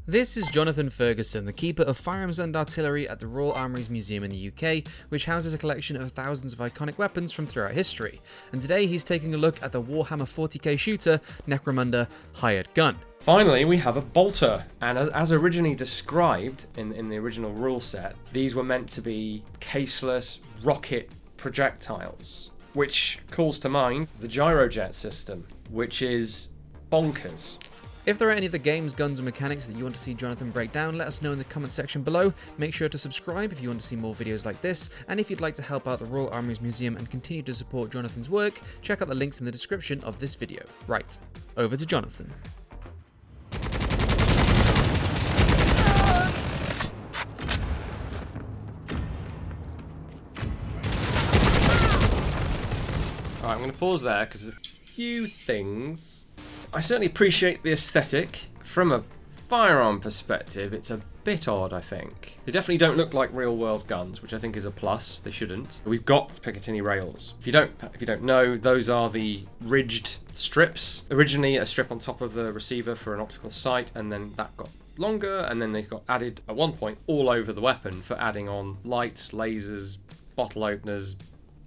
This is Jonathan Ferguson, the Keeper of Firearms and Artillery at the Royal Armouries Museum in the UK, which houses a collection of thousands of iconic weapons from throughout history. And today he's taking a look at the Warhammer 40k shooter, Necromunda Hired Gun. Finally, we have a bolter, and as originally described in the original rule set, these were meant to be caseless rocket projectiles, which calls to mind the gyrojet system, which is bonkers. If there are any of the games, guns and mechanics that you want to see Jonathan break down, let us know in the comment section below. Make sure to subscribe if you want to see more videos like this, and if you'd like to help out the Royal Armouries Museum and continue to support Jonathan's work, check out the links in the description of this video. Right, over to Jonathan. Alright, I'm going to pause there because a few things. I certainly appreciate the aesthetic. From a firearm perspective, it's a bit odd, I think. They definitely don't look like real-world guns, which I think is a plus. They shouldn't. We've got Picatinny rails. If you don't know, those are the ridged strips. Originally, a strip on top of the receiver for an optical sight, and then that got longer, and then they got added at one point all over the weapon for adding on lights, lasers, bottle openers.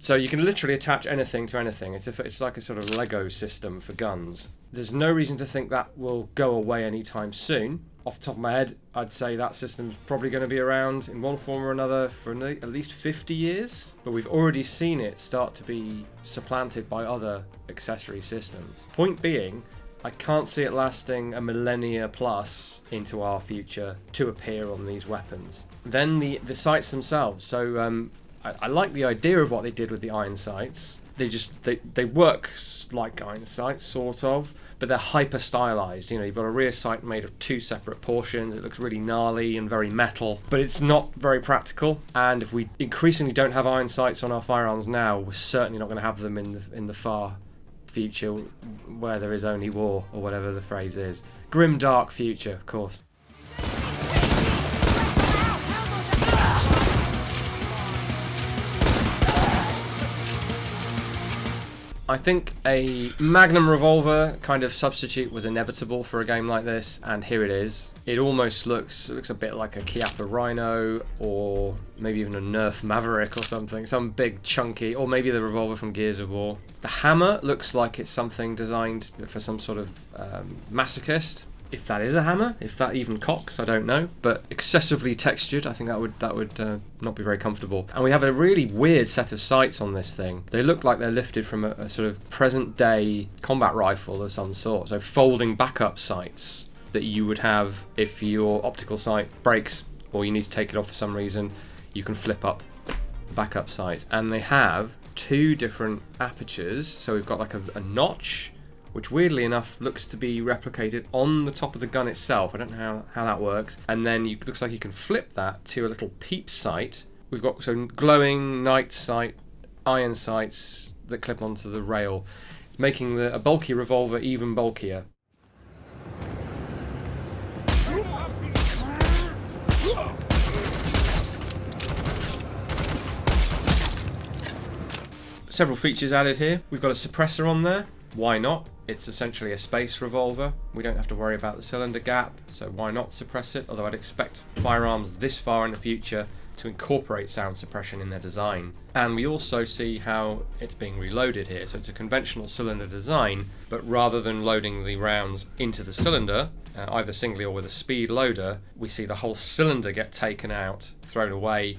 So you can literally attach anything to anything. It's like a sort of Lego system for guns. There's no reason to think that will go away anytime soon. Off the top of my head, I'd say that system's probably going to be around in one form or another for at least 50 years. But we've already seen it start to be supplanted by other accessory systems. Point being, I can't see it lasting a millennia plus into our future to appear on these weapons. Then the sights themselves. So I like the idea of what they did with the iron sights. They work like iron sights, sort of, but they're hyper stylized. You know, you've got a rear sight made of two separate portions. It looks really gnarly and very metal, but it's not very practical. And if we increasingly don't have iron sights on our firearms now, we're certainly not going to have them in the far future, where there is only war, or whatever the phrase is. Grim, dark future, of course. I think a Magnum Revolver kind of substitute was inevitable for a game like this, and here it is. It almost looks a bit like a Chiappa Rhino, or maybe even a Nerf Maverick or something, some big chunky, or maybe the revolver from Gears of War. The hammer looks like it's something designed for some sort of masochist. If that is a hammer, if that even cocks, I don't know. But excessively textured, I think that would not be very comfortable. And we have a really weird set of sights on this thing. They look like they're lifted from a sort of present-day combat rifle of some sort. So folding backup sights that you would have if your optical sight breaks or you need to take it off for some reason. You can flip up backup sights. And they have two different apertures. So we've got like a notch, which weirdly enough looks to be replicated on the top of the gun itself. I don't know how that works. And then looks like you can flip that to a little peep sight. We've got some glowing night sight, iron sights that clip onto the rail. It's making a bulky revolver even bulkier. Several features added here. We've got a suppressor on there. Why not? It's essentially a space revolver. We don't have to worry about the cylinder gap, so why not suppress it? Although I'd expect firearms this far in the future to incorporate sound suppression in their design. And we also see how it's being reloaded here. So it's a conventional cylinder design, but rather than loading the rounds into the cylinder, either singly or with a speed loader, we see the whole cylinder get taken out, thrown away,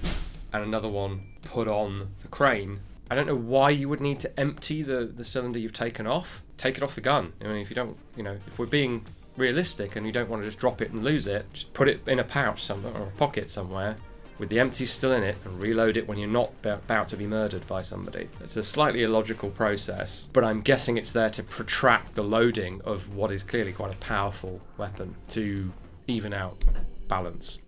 and another one put on the crane. I don't know why you would need to empty the cylinder you've taken off. Take it off the gun. I mean, if you don't, if we're being realistic and you don't want to just drop it and lose it, just put it in a pouch somewhere or a pocket somewhere with the empty still in it and reload it when you're not about to be murdered by somebody. It's a slightly illogical process, but I'm guessing it's there to protract the loading of what is clearly quite a powerful weapon to even out balance.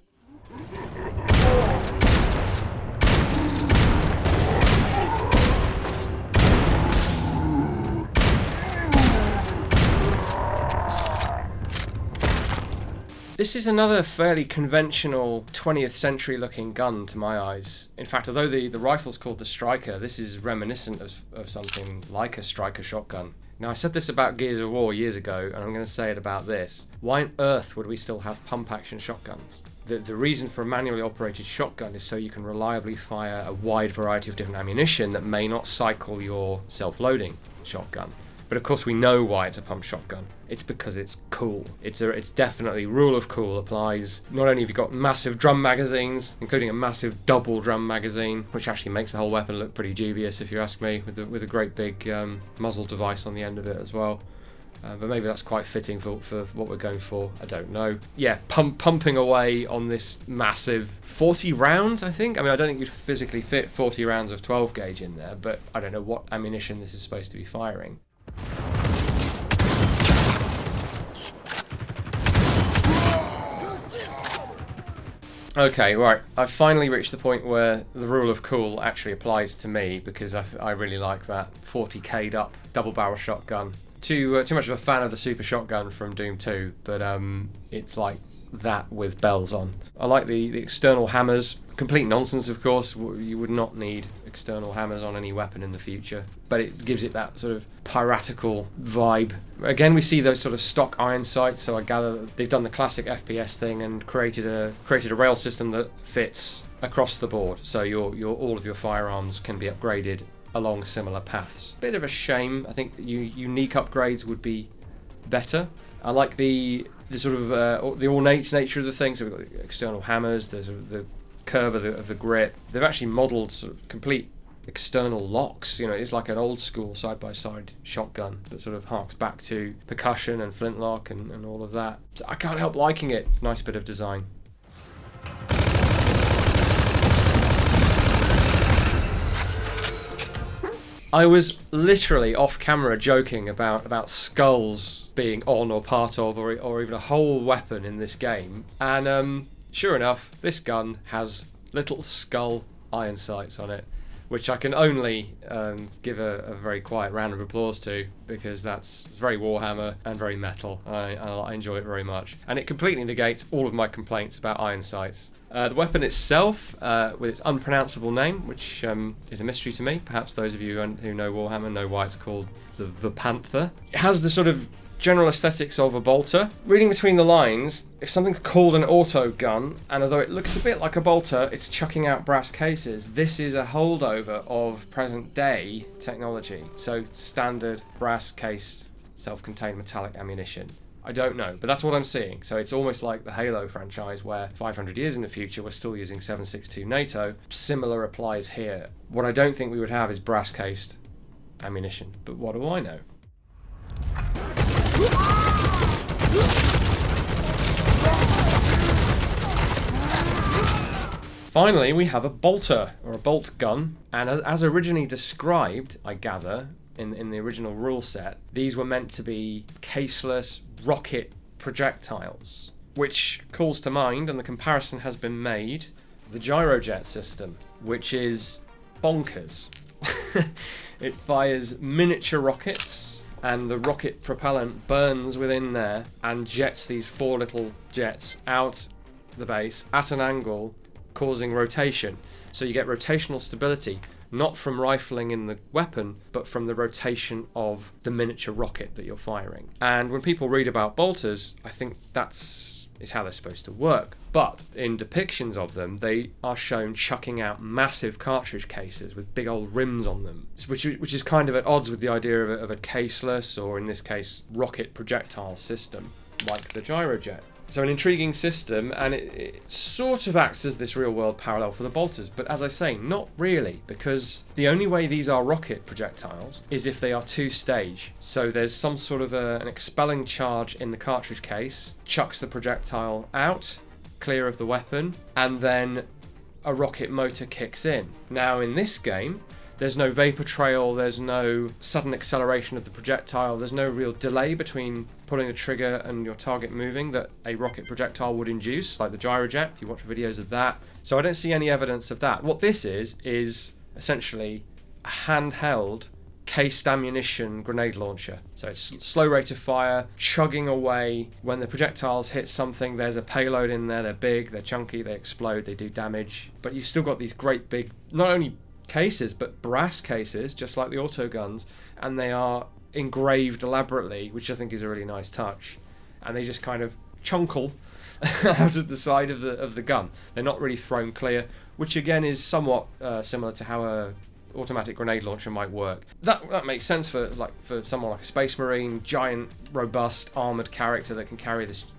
This is another fairly conventional 20th century looking gun to my eyes. In fact, although the rifle's called the Striker, this is reminiscent of something like a Striker shotgun. Now, I said this about Gears of War years ago, and I'm going to say it about this. Why on earth would we still have pump-action shotguns? The reason for a manually operated shotgun is so you can reliably fire a wide variety of different ammunition that may not cycle your self-loading shotgun. But of course we know why it's a pump shotgun. It's because it's cool. It's definitely rule of cool applies. Not only have you got massive drum magazines, including a massive double drum magazine, which actually makes the whole weapon look pretty dubious if you ask me, with a great big muzzle device on the end of it as well. But maybe that's quite fitting for what we're going for. I don't know. Yeah, pumping away on this massive 40 rounds, I think. I mean, I don't think you'd physically fit 40 rounds of 12 gauge in there, but I don't know what ammunition this is supposed to be firing. Okay, right. I've finally reached the point where the rule of cool actually applies to me, because I really like that 40k'd up double barrel shotgun. Too much of a fan of the super shotgun from Doom 2, but it's like that with bells on. I like the external hammers. Complete nonsense, of course. You would not need external hammers on any weapon in the future, but it gives it that sort of piratical vibe. Again, we see those sort of stock iron sights, so I gather that they've done the classic FPS thing and created a rail system that fits across the board, so all of your firearms can be upgraded along similar paths. Bit of a shame. I think unique upgrades would be better. I like the sort of the ornate nature of the thing. So we've got the external hammers, the curve of the grip. They've actually modelled sort of complete external locks. You know, it's like an old school side-by-side shotgun that sort of harks back to percussion and flintlock and all of that. So I can't help liking it. Nice bit of design. I was literally off camera joking about skulls being on or part of or even a whole weapon in this game, and sure enough, this gun has little skull iron sights on it, which I can only give a very quiet round of applause to, because that's very Warhammer and very metal. I enjoy it very much, and it completely negates all of my complaints about iron sights. The weapon itself, with its unpronounceable name, which is a mystery to me. Perhaps those of you who know Warhammer know why it's called the Vapanther. It has the sort of general aesthetics of a bolter. Reading between the lines, if something's called an auto gun, and although it looks a bit like a bolter, it's chucking out brass cases, this is a holdover of present day technology. So standard brass cased, self-contained metallic ammunition. I don't know, but that's what I'm seeing. So it's almost like the Halo franchise, where 500 years in the future we're still using 7.62 NATO. Similar applies here. What I don't think we would have is brass cased ammunition, but what do I know? Finally, we have a bolter, or a bolt gun, and as originally described, I gather, in the original rule set, these were meant to be caseless rocket projectiles, which calls to mind, and the comparison has been made, the gyrojet system, which is bonkers. It fires miniature rockets, and the rocket propellant burns within there and jets these 4 little jets out the base at an angle, causing rotation. So you get rotational stability, not from rifling in the weapon, but from the rotation of the miniature rocket that you're firing. And when people read about bolters, I think that's how they're supposed to work. But in depictions of them, they are shown chucking out massive cartridge cases with big old rims on them, which is kind of at odds with the idea of a caseless, or in this case, rocket projectile system, like the gyrojet. So an intriguing system, and it sort of acts as this real-world parallel for the bolters, but as I say, not really, because the only way these are rocket projectiles is if they are 2-stage. So there's some sort of an expelling charge in the cartridge case, chucks the projectile out, clear of the weapon, and then a rocket motor kicks in. Now in this game, there's no vapor trail, there's no sudden acceleration of the projectile, there's no real delay between pulling the trigger and your target moving that a rocket projectile would induce, like the gyrojet, if you watch videos of that. So I don't see any evidence of that. What this is essentially a handheld cased ammunition grenade launcher. So it's slow rate of fire, chugging away. When the projectiles hit something, there's a payload in there, they're big, they're chunky, they explode, they do damage. But you've still got these great big, not only cases, but brass cases, just like the auto guns, and they are engraved elaborately, which I think is a really nice touch. And they just kind of chunkle out of the side of the gun. They're not really thrown clear, which again is somewhat similar to how a automatic grenade launcher might work. That makes sense for someone like a Space Marine, giant, robust, armored character that can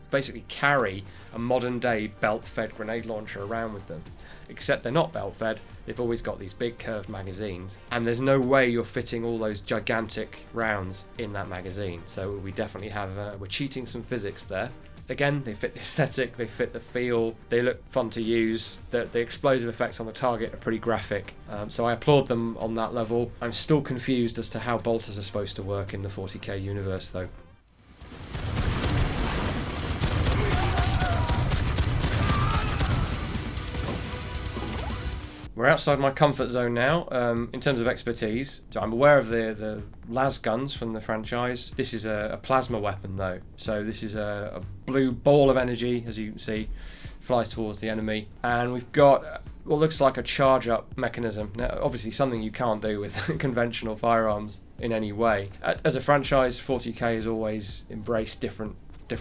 basically carry a modern day belt-fed grenade launcher around with them. Except they're not belt-fed, they've always got these big curved magazines, and there's no way you're fitting all those gigantic rounds in that magazine. So we definitely we're cheating some physics there. Again, they fit the aesthetic, they fit the feel, they look fun to use, the explosive effects on the target are pretty graphic, so I applaud them on that level. I'm still confused as to how bolters are supposed to work in the 40k universe though. We're outside my comfort zone now in terms of expertise. So I'm aware of the las guns from the franchise. This is a plasma weapon though. So this is a blue ball of energy, as you can see, flies towards the enemy. And we've got what looks like a charge up mechanism. Now, obviously something you can't do with conventional firearms in any way. As a franchise, 40k has always embraced different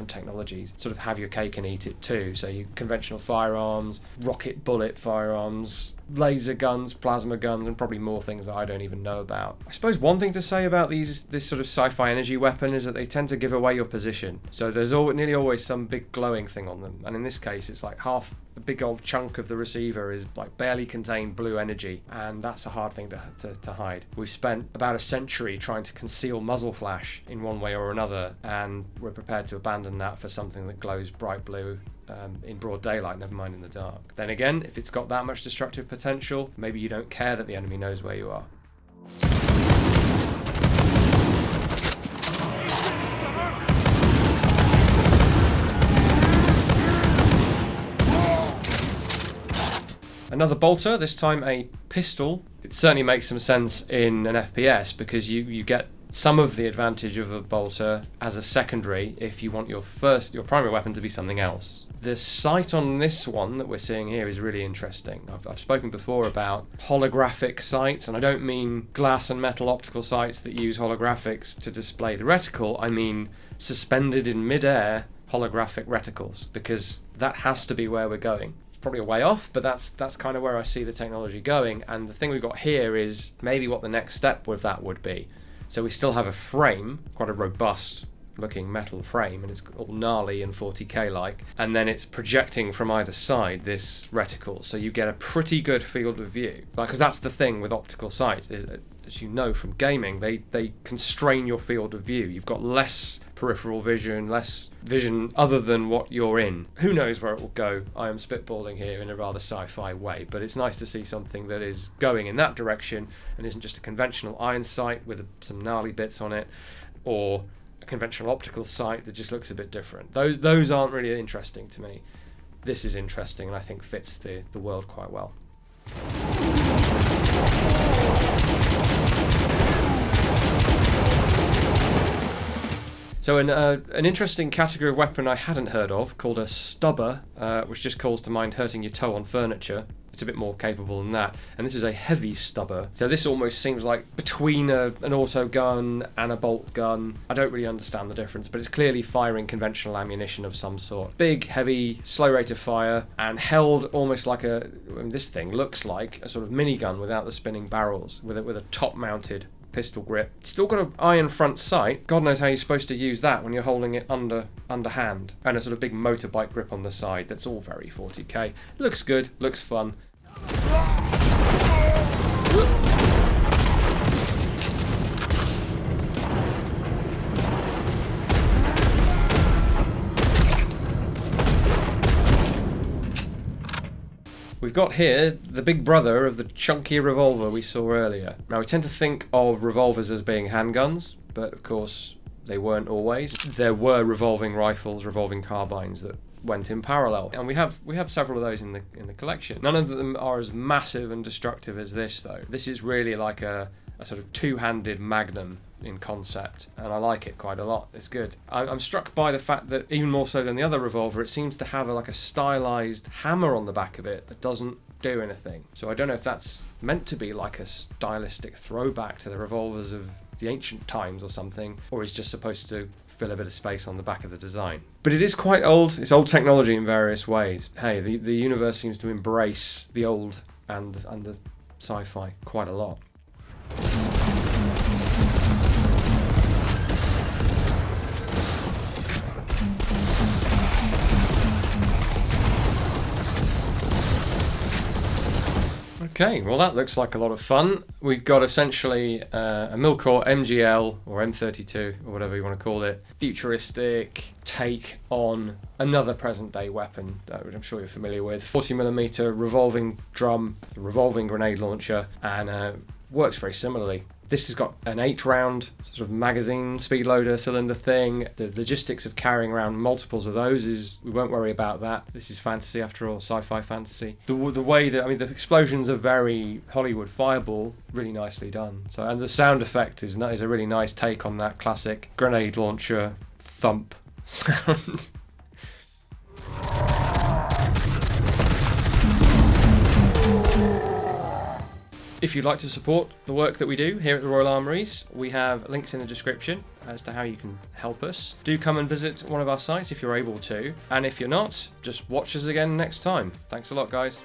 technologies, sort of have your cake and eat it too. So you conventional firearms, rocket bullet firearms, laser guns, plasma guns, and probably more things that I don't even know about. I suppose one thing to say about this sort of sci-fi energy weapon is that they tend to give away your position. So there's nearly always some big glowing thing on them, and in this case it's like half a big old chunk of the receiver is like barely contained blue energy, and that's a hard thing to hide. We've spent about a century trying to conceal muzzle flash in one way or another, and we're prepared to abandon that for something that glows bright blue in broad daylight, never mind in the dark. Then again, if it's got that much destructive potential, maybe you don't care that the enemy knows where you are. Another bolter, this time a pistol. It certainly makes some sense in an FPS because you get some of the advantage of a bolter as a secondary if you want your primary weapon to be something else. The sight on this one that we're seeing here is really interesting. I've spoken before about holographic sights, and I don't mean glass and metal optical sights that use holographics to display the reticle. I mean suspended in mid-air holographic reticles, because that has to be where we're going. It's probably a way off, but that's kind of where I see the technology going, and the thing we've got here is maybe what the next step with that would be. So we still have a frame, quite a robust looking metal frame, and it's all gnarly and 40k like, and then it's projecting from either side this reticle, so you get a pretty good field of view. Because that's the thing with optical sights, is as you know from gaming, they constrain your field of view. You've got less peripheral vision, less vision other than what you're in. Who knows where it will go? I am spitballing here in a rather sci-fi way, but it's nice to see something that is going in that direction and isn't just a conventional iron sight with some gnarly bits on it, or a conventional optical sight that just looks a bit different. Those aren't really interesting to me. This is interesting and I think fits the world quite well. So an interesting category of weapon I hadn't heard of, called a Stubbor, which just calls to mind hurting your toe on furniture. It's a bit more capable than that, and this is a heavy Stubbor. So this almost seems like between an auto gun and a bolt gun. I don't really understand the difference, but it's clearly firing conventional ammunition of some sort. Big, heavy, slow rate of fire, and held almost like this thing looks like a sort of minigun without the spinning barrels, with a top-mounted pistol grip. It's still got an iron front sight. God knows how you're supposed to use that when you're holding it underhand, and a sort of big motorbike grip on the side. That's all very 40k. Looks good, looks fun. We've got here the big brother of the chunky revolver we saw earlier. Now, we tend to think of revolvers as being handguns, but of course they weren't always. There were revolving rifles, revolving carbines that went in parallel, and we have several of those in the collection. None of them are as massive and destructive as this, though. This is really like a sort of two-handed Magnum in concept, and I like it quite a lot. It's good. I'm struck by the fact that even more so than the other revolver, it seems to have like a stylized hammer on the back of it that doesn't do anything. So I don't know if that's meant to be like a stylistic throwback to the revolvers of the ancient times or something, or is just supposed to fill a bit of space on the back of the design. But it is quite old. It's old technology in various ways. Hey, the universe seems to embrace the old and the sci-fi quite a lot. Okay, well that looks like a lot of fun. We've got essentially a Milcore MGL or M32 or whatever you want to call it, futuristic take on another present day weapon which I'm sure you're familiar with. 40mm revolving drum, revolving grenade launcher, and works very similarly. This has got an 8-round sort of magazine, speed loader, cylinder thing. The logistics of carrying around multiples of those we won't worry about that. This is fantasy after all, sci-fi fantasy. The way that, the explosions are very Hollywood Fireball, really nicely done. So, and the sound effect is a really nice take on that classic grenade launcher thump sound. If you'd like to support the work that we do here at the Royal Armouries, we have links in the description as to how you can help us. Do come and visit one of our sites if you're able to, and if you're not, just watch us again next time. Thanks a lot, guys.